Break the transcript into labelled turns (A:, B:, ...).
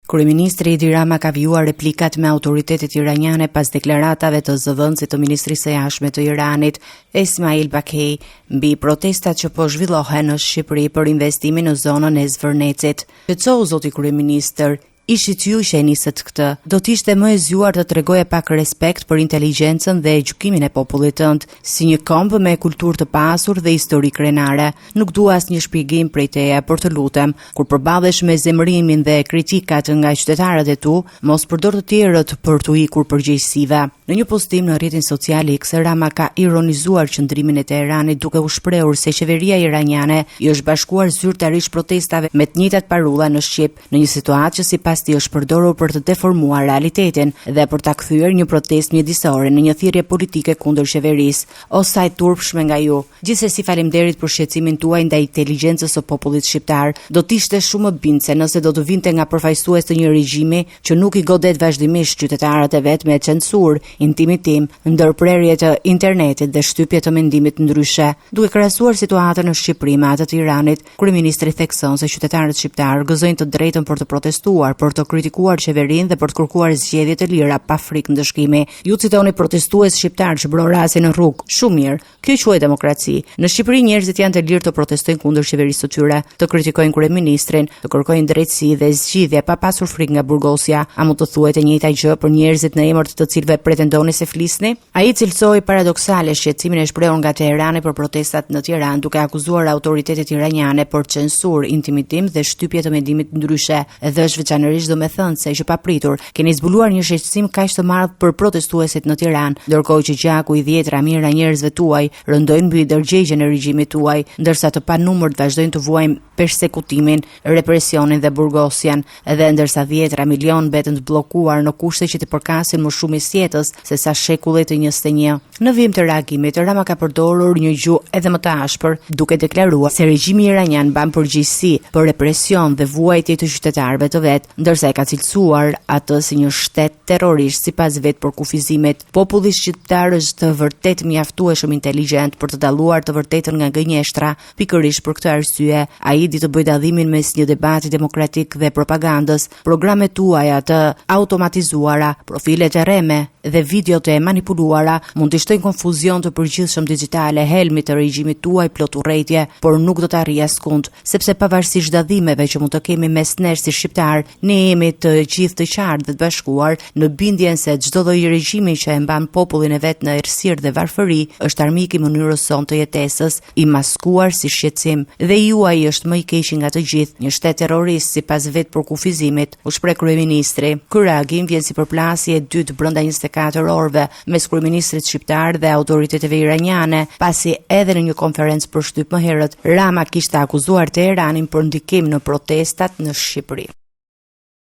A: Kryeministri Edi Rama ka vijuar replikat me autoritetet iraniane pas deklaratave të zëvendësit të Ministrisë së Jashtme të Iranit, Esmail Bakej, mbi protestat që po zhvillohen në Shqipëri për investimin në zonën e Zvërnecit. Shqetësou zoti kryeministër, ishit ju që e nisët këtë. Do t'ishte më e zgjuar të tregoje pak respekt për inteligjencën dhe gjykimin e popullit tënd, si një këmbë me kulturë të pasur dhe histori krenare. Nuk dua asnjë shpjegim prej teje, por të lutem, kur përballesh me zemërimin dhe kritikat nga qytetarët e tu, mos përdor të tjerët për t'u ikur përgjegjësive. Në një postim në rrjetin social X, Rama ka ironizuar qëndrimin e Teheranit duke u shprehur se qeveria iraniane i është bashkuar zyrtarisht protestave me të njëjtat parulla në Shqip, në një situatë që sipas tij është përdorur për të deformuar realitetin dhe për ta kthyer një protestë mjedisore në një thirrje politike kundër qeverisë. O sa e turpshme nga ju. Gjithsesi faleminderit për shqetësimin tuaj ndaj inteligjencës së popullit shqiptar. Do të ishte shumë më bindse nëse do të vinte nga përfaqësues të një regjimi që nuk i godet vazhdimisht qytetarët e vet me censurë, intimitim, ndërprerje të internetit dhe shtypje të mendimit ndryshe. Duke krahasuar situatën në Shqipëri me atë të Iranit, kryeministri thekson se qytetarët shqiptar gëzojnë të drejtën për të protestuar, për të kritikuar qeverinë dhe për të kërkuar zgjedhje të lira pa frikë ndëshkimi. Ju citoni protestues shqiptar që bron rastin në rrugë. Shumë mirë. Kjo quhet demokraci. Në Shqipëri njerëzit janë të lirë të protestojnë kundër qeverisë së tyre, të kritikojnë kryeministrin, të kërkojnë drejtësi dhe zgjidhje pa pasur frikë nga burgosja. A mund të thuhet e njëjta gjë për njerëzit në emër të cilëve pretendoni se flisni? Ai cilësoi paradoksale shqetësimin e shprehur nga Teherani për protestat në Tiranë, duke akuzuar autoritetet iraniane për censurë, intimidim dhe shtypje të mendimit ndryshe. Edhe është veçanërisht domethënë se që papritur keni zbuluar një shqetësim kaq të madh për protestuesit në Tiranë, ndërkohë që gjaku i 10 mijëra njerëzve tuaj rëndojnë mbi dërgjegjen e regjimit tuaj, ndërsa të panumërt vazhdojnë të vuajnë persekutimin, represionin dhe burgosjen, edhe ndërsa 10 milion mbeten të bllokuar në kushte që të përkasin më shumë jetës se sa shekulli të 21. Në vim të reagimit, Rama ka përdorur një gjuhë edhe më të ashpër, duke deklaruar se regjimi iranian mban përgjegjësi për represion dhe vuajtje të qytetarëve të vet, ndërsa e ka cilësuar atë si një shtet terrorist sipas vet përkufizimit. Populli shqiptar është vërtet mjaftueshëm inteligjent për të dalluar të vërtetën nga gënjeshtra. Pikërisht për këtë arsye, ai di të bëjë dallimin mes një debati demokratik dhe propagandës. Programet tuaja të automatizuara, profilet e rreme dhe videot e manipuluara mund të shtojnë konfuzion të përgjithshëm digjitale, helmi të regjimit tuaj plot urrëtie, por nuk do të arrijë askund, sepse pavarësisht dallimeve që mund të kemi mes nesh si shqiptar, ne jemi të gjithë të qartë dhe të bashkuar në bindjen se çdo lloj regjimi që e mban popullin e vet në errësirë dhe varfëri është armik i mënyrës sonë të jetesës, i maskuar si shqetësim. Dhe juaj është më i keqi nga të gjithë, një shtet terrorist sipas vet përkufizimit, u shpreh kryeministri. Ky reagim vjen si përplasje e dytë brenda 24 orëve mes kryeministrit shqiptar dhe autoriteteve iraniane, pasi edhe në një konferencë për shtyp më herët, Rama kishte akuzuar Teheranin për ndikim në protestat në Shqipëri.